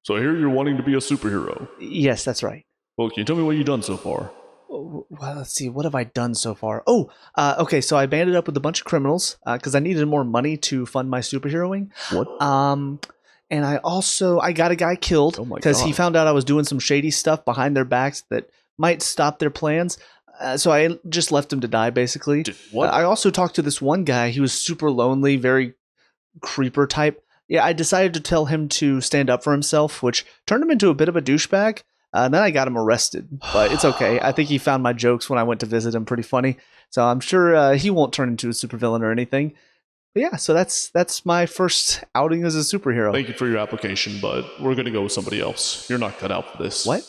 So I hear you're wanting to be a superhero. Yes, that's right. Well, can you tell me what you've done so far? Well, let's see. What have I done so far? Okay. So I banded up with a bunch of criminals because I needed more money to fund my superheroing. What? And I got a guy killed Oh my because he God. found out I was doing some shady stuff behind their backs that might stop their plans. So I just left him to die, basically. What? I also talked to this one guy. He was super lonely, very creeper type. Yeah, I decided to tell him to stand up for himself, which turned him into a bit of a douchebag. And then I got him arrested, but it's okay. I think he found my jokes when I went to visit him pretty funny, so I'm sure he won't turn into a supervillain or anything. But yeah, so that's my first outing as a superhero. Thank you for your application, but we're gonna go with somebody else. You're not cut out for this. What?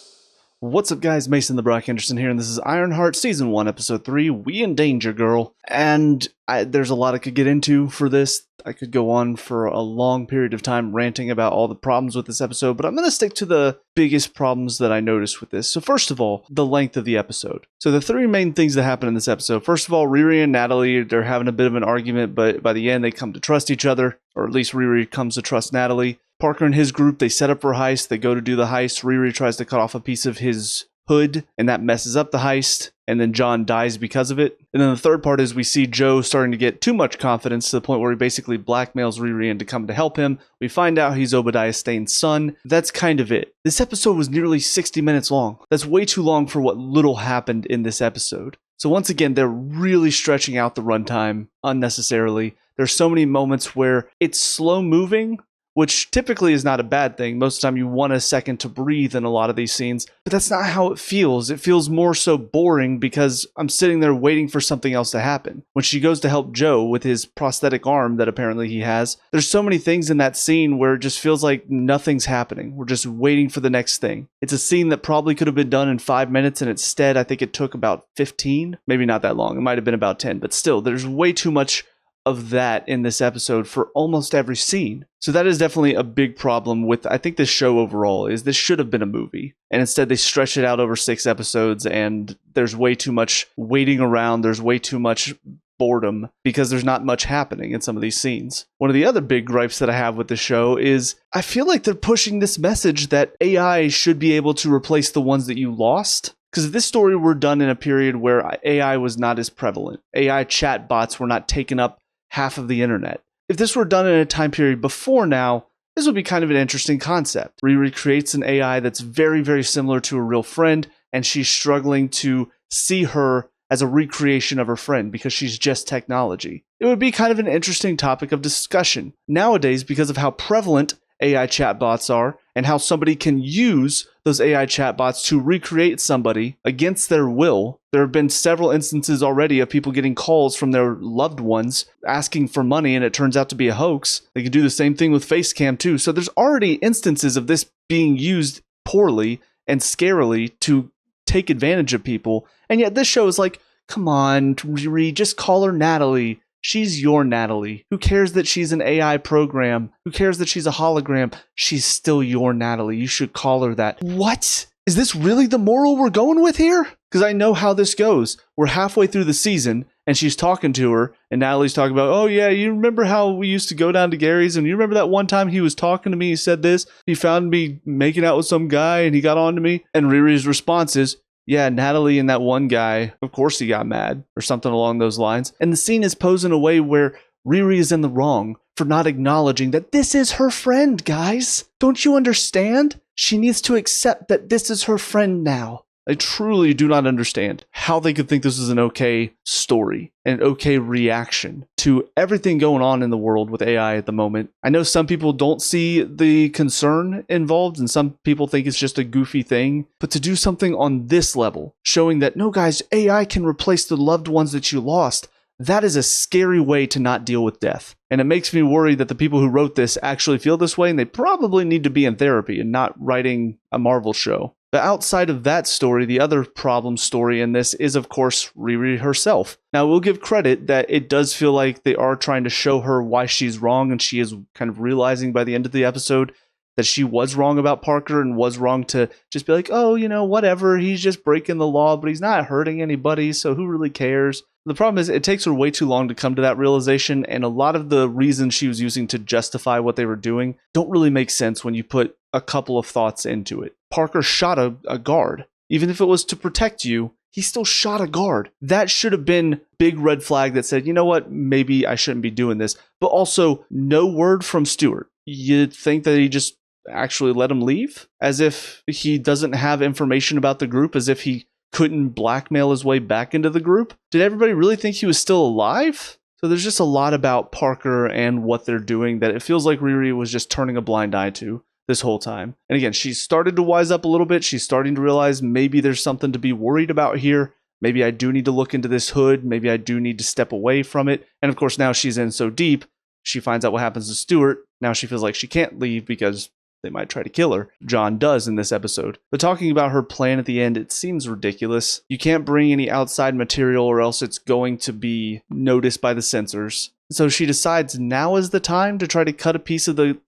What's up, guys? Mason the Brock Anderson here, and this is Ironheart Season 1, Episode 3, We in Danger, Girl. And there's a lot I could get into for this. I could go on for a long period of time ranting about all the problems with this episode, but I'm going to stick to the biggest problems that I noticed with this. So first of all, the length of the episode. So the three main things that happen in this episode. First of all, Riri and Natalie, they're having a bit of an argument, but by the end they come to trust each other, or at least Riri comes to trust Natalie. Parker and his group, they set up for a heist. They go to do the heist. Riri tries to cut off a piece of his hood, and that messes up the heist, and then John dies because of it. And then the third part is we see Joe starting to get too much confidence to the point where he basically blackmails Riri into coming to help him. We find out he's Obadiah Stane's son. That's kind of it. This episode was nearly 60 minutes long. That's way too long for what little happened in this episode. So once again, they're really stretching out the runtime unnecessarily. There's so many moments where it's slow moving, which typically is not a bad thing. Most of the time you want a second to breathe in a lot of these scenes, but that's not how it feels. It feels more so boring because I'm sitting there waiting for something else to happen. When she goes to help Joe with his prosthetic arm that apparently he has, there's so many things in that scene where it just feels like nothing's happening. We're just waiting for the next thing. It's a scene that probably could have been done in 5 minutes, and instead I think it took about 15, maybe not that long. It might have been about 10, but still, there's way too much of that in this episode for almost every scene. So that is definitely a big problem with, I think, this show overall, is this should have been a movie. And instead they stretch it out over 6 episodes, and there's way too much waiting around. There's way too much boredom because there's not much happening in some of these scenes. One of the other big gripes that I have with the show is I feel like they're pushing this message that AI should be able to replace the ones that you lost. Because if this story were done in a period where AI was not as prevalent, AI chatbots were not taking up half of the internet. If this were done in a time period before now, this would be kind of an interesting concept. Riri creates an AI that's very, very similar to a real friend, and she's struggling to see her as a recreation of her friend because she's just technology. It would be kind of an interesting topic of discussion. Nowadays, because of how prevalent AI chatbots are and how somebody can use those AI chatbots to recreate somebody against their will. There have been several instances already of people getting calls from their loved ones asking for money, and it turns out to be a hoax. They can do the same thing with Facecam too. So there's already instances of this being used poorly and scarily to take advantage of people. And yet this show is like, come on, Riri, just call her Natalie. She's your Natalie. Who cares that she's an AI program? Who cares that she's a hologram? She's still your Natalie. You should call her that. What? Is this really the moral we're going with here? Because I know how this goes. We're halfway through the season, and she's talking to her, and Natalie's talking about, oh yeah, you remember how we used to go down to Gary's, and you remember that one time he was talking to me, he said this, he found me making out with some guy, and he got on to me? And Riri's response is, yeah, Natalie and that one guy, of course he got mad, or something along those lines. And the scene is posed in a way where Riri is in the wrong for not acknowledging that this is her friend, guys. Don't you understand? She needs to accept that this is her friend now. I truly do not understand how they could think this is an okay story, an okay reaction to everything going on in the world with AI at the moment. I know some people don't see the concern involved, and some people think it's just a goofy thing, but to do something on this level, showing that, no guys, AI can replace the loved ones that you lost, that is a scary way to not deal with death. And it makes me worry that the people who wrote this actually feel this way, and they probably need to be in therapy and not writing a Marvel show. But outside of that story, the other problem story in this is, of course, Riri herself. Now, we'll give credit that it does feel like they are trying to show her why she's wrong, and she is kind of realizing by the end of the episode that she was wrong about Parker and was wrong to just be like, oh, you know, whatever, he's just breaking the law, but he's not hurting anybody, so who really cares? The problem is it takes her way too long to come to that realization, and a lot of the reasons she was using to justify what they were doing don't really make sense when you put a couple of thoughts into it. Parker shot a guard. Even if it was to protect you, he still shot a guard. That should have been big red flag that said, you know what, maybe I shouldn't be doing this. But also, no word from Stewart. You'd think that he just actually let him leave? As if he doesn't have information about the group, as if he couldn't blackmail his way back into the group? Did everybody really think he was still alive? So there's just a lot about Parker and what they're doing that it feels like Riri was just turning a blind eye to this whole time. And again, she's started to wise up a little bit. She's starting to realize maybe there's something to be worried about here. Maybe I do need to look into this hood. Maybe I do need to step away from it. And of course, now she's in so deep, she finds out what happens to Stewart. Now she feels like she can't leave because they might try to kill her. John does in this episode. But talking about her plan at the end, it seems ridiculous. You can't bring any outside material or else it's going to be noticed by the censors. So she decides now is the time to try to cut a piece of the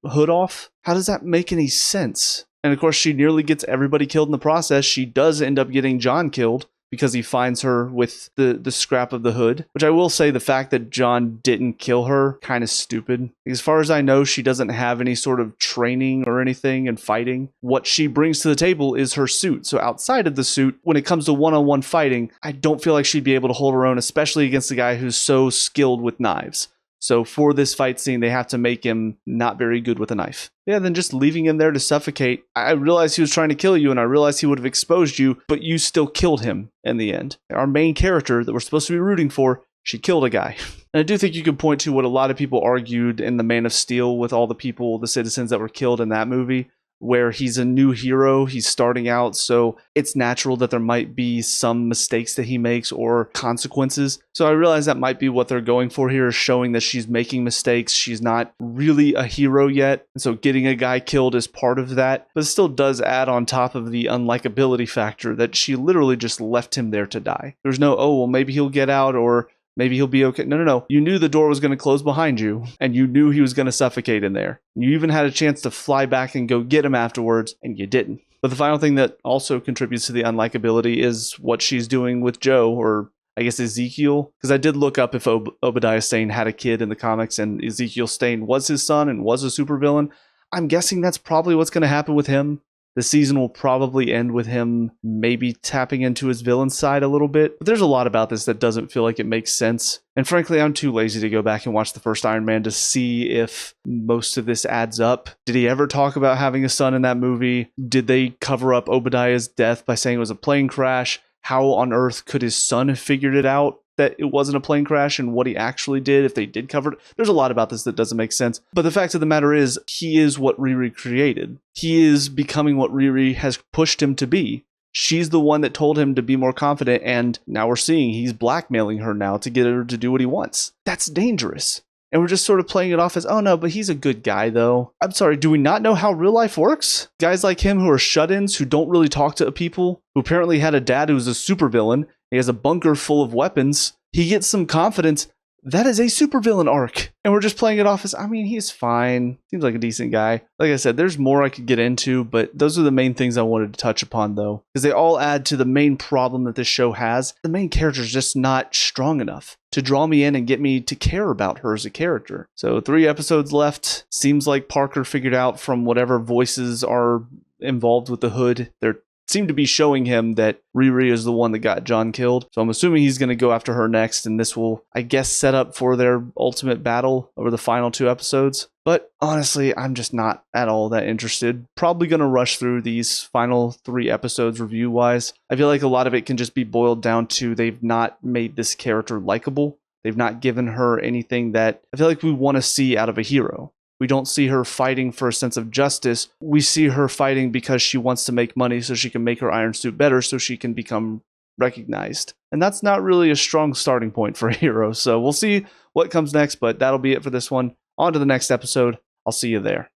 hood off. How does that make any sense? And of course, she nearly gets everybody killed in the process. She does end up getting John killed because he finds her with the scrap of the hood, which I will say the fact that John didn't kill her, kind of stupid. As far as I know, she doesn't have any sort of training or anything in fighting. What she brings to the table is her suit. So outside of the suit, when it comes to one-on-one fighting, I don't feel like she'd be able to hold her own, especially against a guy who's so skilled with knives. So for this fight scene, they have to make him not very good with a knife. Yeah, then just leaving him there to suffocate. I realized he was trying to kill you, and I realized he would have exposed you, but you still killed him in the end. Our main character that we're supposed to be rooting for, she killed a guy. And I do think you could point to what a lot of people argued in The Man of Steel with all the people, the citizens that were killed in that movie, where he's a new hero, he's starting out, so it's natural that there might be some mistakes that he makes or consequences. So I realize that might be what they're going for here, is showing that she's making mistakes, she's not really a hero yet, and so getting a guy killed is part of that, but it still does add on top of the unlikability factor that she literally just left him there to die. There's no, oh, well, maybe he'll get out, or maybe he'll be okay. No. You knew the door was going to close behind you, and you knew he was going to suffocate in there. You even had a chance to fly back and go get him afterwards, and you didn't. But the final thing that also contributes to the unlikability is what she's doing with Joe, or I guess Ezekiel. Because I did look up if Obadiah Stane had a kid in the comics, and Ezekiel Stane was his son and was a supervillain. I'm guessing that's probably what's going to happen with him. The season will probably end with him maybe tapping into his villain side a little bit. But there's a lot about this that doesn't feel like it makes sense. And frankly, I'm too lazy to go back and watch the first Iron Man to see if most of this adds up. Did he ever talk about having a son in that movie? Did they cover up Obadiah's death by saying it was a plane crash? How on earth could his son have figured it out that it wasn't a plane crash and what he actually did if they did cover it? There's a lot about this that doesn't make sense. But the fact of the matter is, he is what Riri created. He is becoming what Riri has pushed him to be. She's the one that told him to be more confident, and now we're seeing he's blackmailing her now to get her to do what he wants. That's dangerous. And we're just sort of playing it off as, oh no, but he's a good guy though. I'm sorry, do we not know how real life works? Guys like him who are shut-ins, who don't really talk to people, who apparently had a dad who's a supervillain, he has a bunker full of weapons, he gets some confidence. That is a supervillain arc. And we're just playing it off as, I mean, he's fine. Seems like a decent guy. Like I said, there's more I could get into, but those are the main things I wanted to touch upon, though. Because they all add to the main problem that this show has. The main character is just not strong enough to draw me in and get me to care about her as a character. So 3 episodes left. Seems like Parker figured out from whatever voices are involved with the hood, they're seem to be showing him that Riri is the one that got John killed. So I'm assuming he's going to go after her next, and this will, I guess, set up for their ultimate battle over the final 2 episodes. But honestly, I'm just not at all that interested. Probably going to rush through these final 3 episodes review-wise. I feel like a lot of it can just be boiled down to they've not made this character likable. They've not given her anything that I feel like we want to see out of a hero. We don't see her fighting for a sense of justice. We see her fighting because she wants to make money so she can make her iron suit better so she can become recognized. And that's not really a strong starting point for a hero. So we'll see what comes next, but that'll be it for this one. On to the next episode. I'll see you there.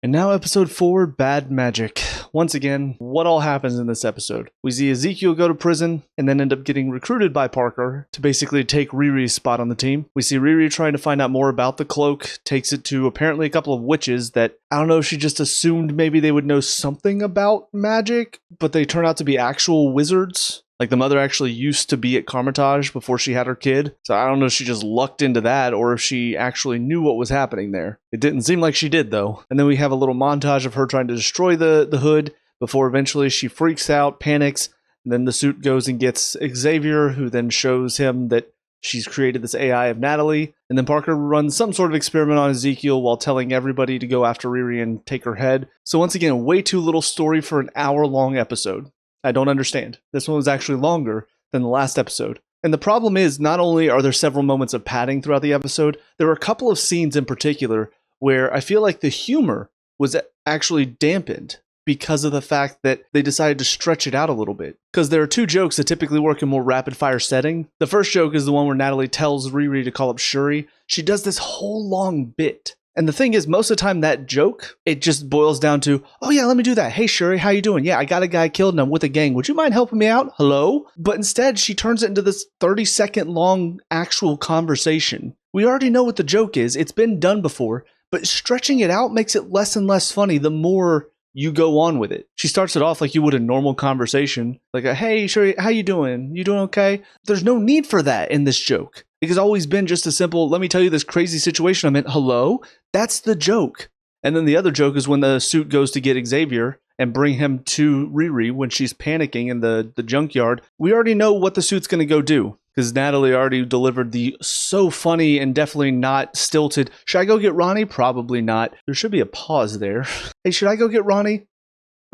And now episode 4, Bad Magic. Once again, what all happens in this episode? We see Ezekiel go to prison and then end up getting recruited by Parker to basically take Riri's spot on the team. We see Riri trying to find out more about the cloak, takes it to apparently a couple of witches that, I don't know if she just assumed maybe they would know something about magic, but they turn out to be actual wizards. Like the mother actually used to be at Carmitage before she had her kid. So I don't know if she just lucked into that or if she actually knew what was happening there. It didn't seem like she did though. And then we have a little montage of her trying to destroy the hood before eventually she freaks out, panics, and then the suit goes and gets Xavier, who then shows him that she's created this AI of Natalie. And then Parker runs some sort of experiment on Ezekiel while telling everybody to go after Riri and take her head. So once again, way too little story for an hour-long episode. I don't understand. This one was actually longer than the last episode. And the problem is, not only are there several moments of padding throughout the episode, there are a couple of scenes in particular where I feel like the humor was actually dampened because of the fact that they decided to stretch it out a little bit. Because there are two jokes that typically work in more rapid-fire setting. The first joke is the one where Natalie tells Riri to call up Shuri. She does this whole long bit. And the thing is, most of the time that joke, it just boils down to, oh yeah, let me do that. Hey Shuri, how you doing? Yeah, I got a guy killed and I'm with a gang. Would you mind helping me out? Hello? But instead, she turns it into this 30-second long actual conversation. We already know what the joke is. It's been done before. But stretching it out makes it less and less funny the more you go on with it. She starts it off like you would a normal conversation. Like, hey, Shuri, how you doing? You doing okay? There's no need for that in this joke. It has always been just a simple, let me tell you this crazy situation I'm in. Hello? That's the joke. And then the other joke is when the suit goes to get Xavier and bring him to Riri when she's panicking in the junkyard. We already know what the suit's going to go do because Natalie already delivered the so funny and definitely not stilted. Should I go get Ronnie? Probably not. There should be a pause there. Hey, should I go get Ronnie?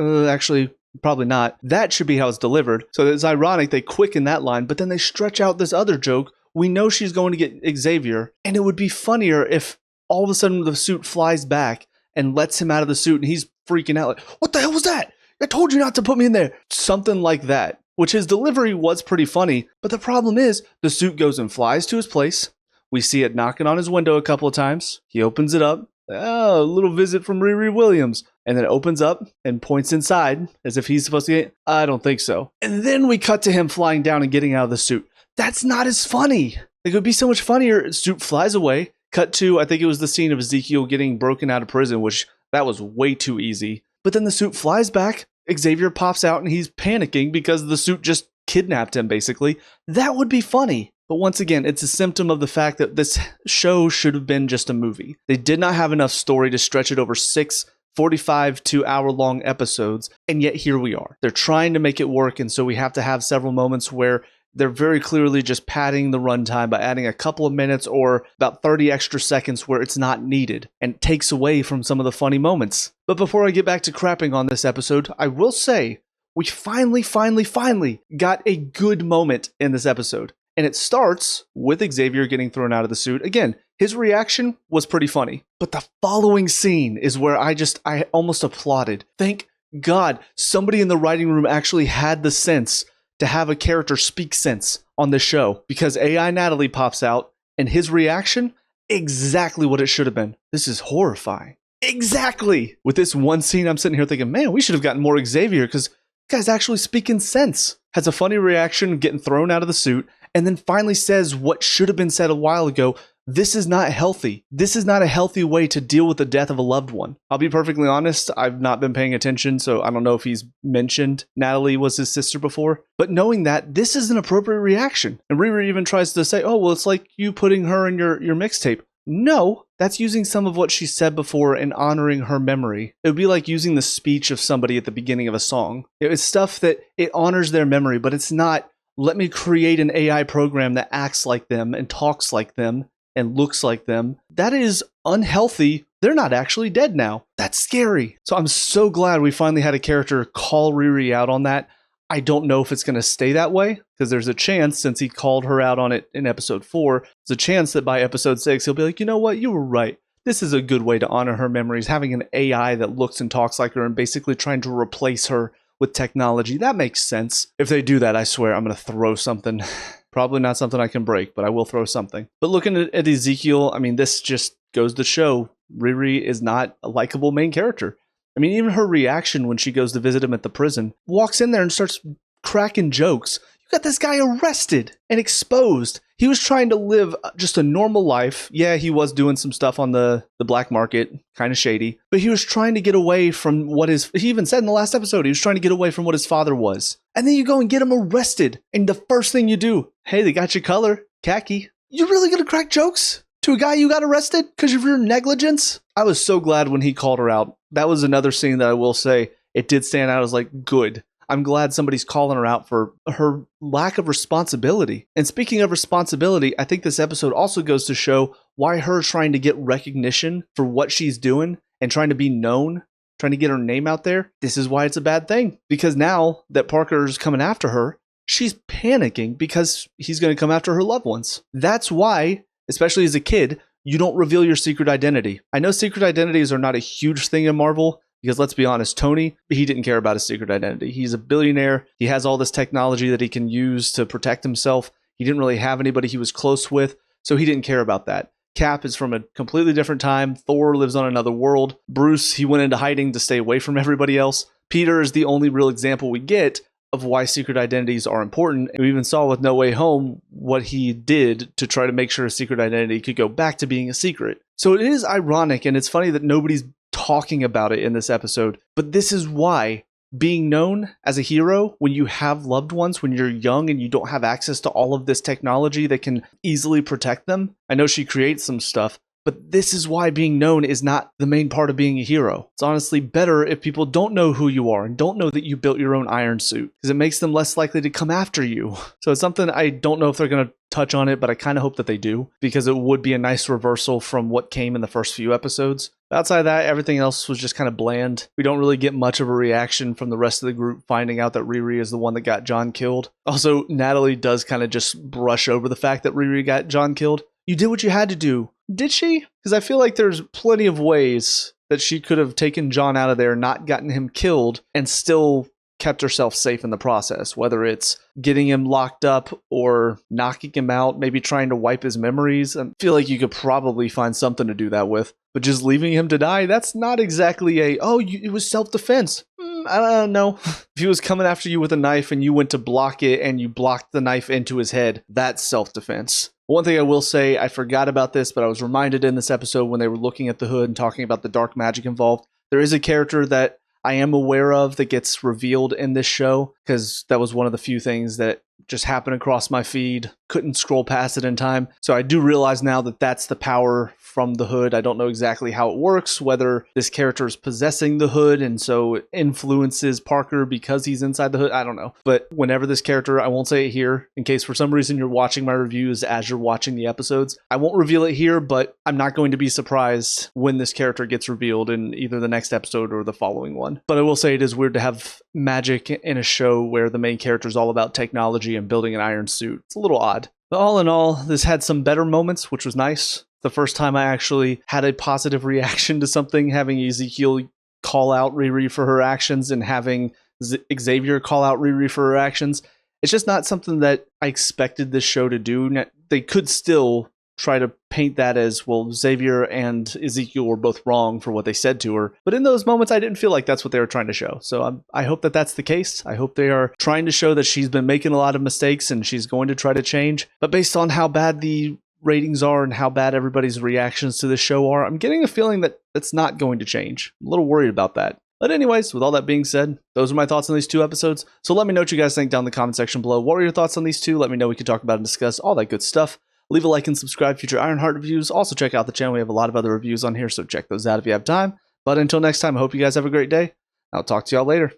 Actually, probably not. That should be how it's delivered. So it's ironic they quicken that line, but then they stretch out this other joke. We know she's going to get Xavier, and it would be funnier if all of a sudden the suit flies back and lets him out of the suit, and he's freaking out like, what the hell was that? I told you not to put me in there. Something like that, which his delivery was pretty funny, but the problem is the suit goes and flies to his place. We see it knocking on his window a couple of times. He opens it up. Oh, a little visit from Riri Williams. And then it opens up and points inside as if he's supposed to get, I don't think so. And then we cut to him flying down and getting out of the suit. That's not as funny. It would be so much funnier. Suit flies away. Cut to, I think it was the scene of Ezekiel getting broken out of prison, which that was way too easy. But then the suit flies back. Xavier pops out and he's panicking because the suit just kidnapped him, basically. That would be funny. But once again, it's a symptom of the fact that this show should have been just a movie. They did not have enough story to stretch it over 6 45 to hour-long episodes, and yet here we are. They're trying to make it work, and so we have to have several moments where they're very clearly just padding the runtime by adding a couple of minutes or about 30 extra seconds where it's not needed, and it takes away from some of the funny moments. But before I get back to crapping on this episode, I will say we finally got a good moment in this episode. And it starts with Xavier getting thrown out of the suit. Again, his reaction was pretty funny. But the following scene is where I almost applauded. Thank God somebody in the writing room actually had the sense to have a character speak sense on this show. Because AI Natalie pops out and his reaction, exactly what it should have been. This is horrifying. Exactly. With this one scene, I'm sitting here thinking, man, we should have gotten more Xavier because this guy's actually speaking sense. Has a funny reaction, getting thrown out of the suit, and then finally says what should have been said a while ago. This is not healthy. This is not a healthy way to deal with the death of a loved one. I'll be perfectly honest, I've not been paying attention, so I don't know if he's mentioned Natalie was his sister before. But knowing that, this is an appropriate reaction. And Riri even tries to say, oh, well, it's like you putting her in your mixtape. No, that's using some of what she said before and honoring her memory. It would be like using the speech of somebody at the beginning of a song. It's stuff that it honors their memory, but it's not, let me create an AI program that acts like them and talks like them and looks like them. That is unhealthy. They're not actually dead now. That's scary. So I'm so glad we finally had a character call Riri out on that. I don't know if it's going to stay that way, because there's a chance, since he called her out on it in episode 4, there's a chance that by episode 6, he'll be like, you know what, you were right. This is a good way to honor her memories, having an AI that looks and talks like her and basically trying to replace her with technology. That makes sense. If they do that, I swear I'm going to throw something. Probably not something I can break, but I will throw something. But looking at Ezekiel, I mean, this just goes to show Riri is not a likable main character. I mean, even her reaction when she goes to visit him at the prison, walks in there and starts cracking jokes. You got this guy arrested and exposed. He was trying to live just a normal life. Yeah, he was doing some stuff on the black market, kind of shady, but he was trying to get away from he even said in the last episode, he was trying to get away from what his father was. And then you go and get him arrested. And the first thing you do, hey, they got your color, khaki. You really gonna crack jokes to a guy you got arrested because of your negligence? I was so glad when he called her out. That was another scene that I will say, it did stand out. I was like, good. I'm glad somebody's calling her out for her lack of responsibility. And speaking of responsibility, I think this episode also goes to show why her trying to get recognition for what she's doing and trying to be known, trying to get her name out there, this is why it's a bad thing. Because now that Parker's coming after her, she's panicking because he's going to come after her loved ones. That's why, especially as a kid, you don't reveal your secret identity. I know secret identities are not a huge thing in Marvel, because let's be honest, Tony, he didn't care about his secret identity. He's a billionaire. He has all this technology that he can use to protect himself. He didn't really have anybody he was close with, so he didn't care about that. Cap is from a completely different time. Thor lives on another world. Bruce, he went into hiding to stay away from everybody else. Peter is the only real example we get of why secret identities are important. And we even saw with No Way Home what he did to try to make sure a secret identity could go back to being a secret. So it is ironic, and it's funny that nobody's talking about it in this episode, but this is why being known as a hero when you have loved ones, when you're young and you don't have access to all of this technology that can easily protect them. I know she creates some stuff, but this is why being known is not the main part of being a hero. It's honestly better if people don't know who you are and don't know that you built your own iron suit, because it makes them less likely to come after you. So it's something I don't know if they're going to touch on it, but I kind of hope that they do, because it would be a nice reversal from what came in the first few episodes. But outside of that, everything else was just kind of bland. We don't really get much of a reaction from the rest of the group finding out that Riri is the one that got John killed. Also, Natalie does kind of just brush over the fact that Riri got John killed. You did what you had to do. Did she? Because I feel like there's plenty of ways that she could have taken John out of there, not gotten him killed, and still kept herself safe in the process, whether it's getting him locked up or knocking him out, maybe trying to wipe his memories. I feel like you could probably find something to do that with. But just leaving him to die, that's not exactly it was self-defense. I don't know. If he was coming after you with a knife and you went to block it and you blocked the knife into his head, that's self-defense. One thing I will say, I forgot about this, but I was reminded in this episode when they were looking at the hood and talking about the dark magic involved. There is a character that I am aware of that gets revealed in this show, because that was one of the few things that just happened across my feed. Couldn't scroll past it in time. So I do realize now that that's the power from the hood. I don't know exactly how it works, whether this character is possessing the hood and so it influences Parker because he's inside the hood. I don't know. But whenever this character, I won't say it here, in case for some reason you're watching my reviews as you're watching the episodes. I won't reveal it here, but I'm not going to be surprised when this character gets revealed in either the next episode or the following one. But I will say it is weird to have magic in a show where the main character is all about technology and building an iron suit. It's a little odd. But all in all, this had some better moments, which was nice. The first time I actually had a positive reaction to something, having Ezekiel call out Riri for her actions and having Xavier call out Riri for her actions. It's just not something that I expected this show to do. They could still try to paint that as, well, Xavier and Ezekiel were both wrong for what they said to her. But in those moments, I didn't feel like that's what they were trying to show. So I hope that that's the case. I hope they are trying to show that she's been making a lot of mistakes and she's going to try to change. But based on how bad the ratings are and how bad everybody's reactions to this show are, I'm getting a feeling that it's not going to change. I'm a little worried about that. But anyways, with all that being said, those are my thoughts on these two episodes. So let me know what you guys think down in the comment section below. What were your thoughts on these two? Let me know. We can talk about and discuss all that good stuff. Leave a like and subscribe for future Ironheart reviews. Also check out the channel. We have a lot of other reviews on here, so check those out if you have time. But until next time, I hope you guys have a great day. I'll talk to y'all later.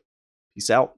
Peace out.